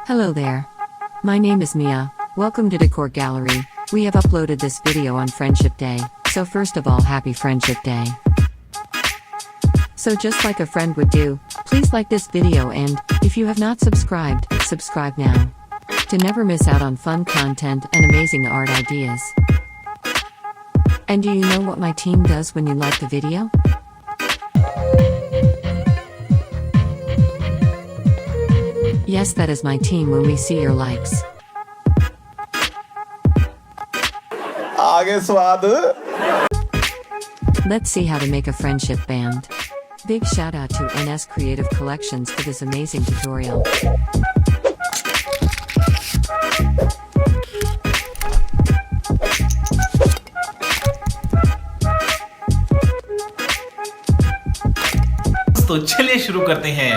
Hello there. My name is Mia. Welcome to DecorGallery. We have uploaded this video on Friendship Day, so first of all, happy Friendship Day. So just like a friend would do, please like this video and, if you have not subscribed, subscribe now. To never miss out on fun content and amazing art ideas. And do you know what my team does when you like the video? Yes, that is my team when we see your likes. आगे स्वाद. Let's see how to make a friendship band. Big shout out to NS Creative Collections for this amazing tutorial. तो चलिए शुरू करते हैं.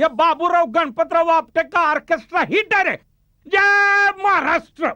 या बाबूराव गणपतराव आपटे का orchestra hit आहे रे. जय महाराष्ट्र.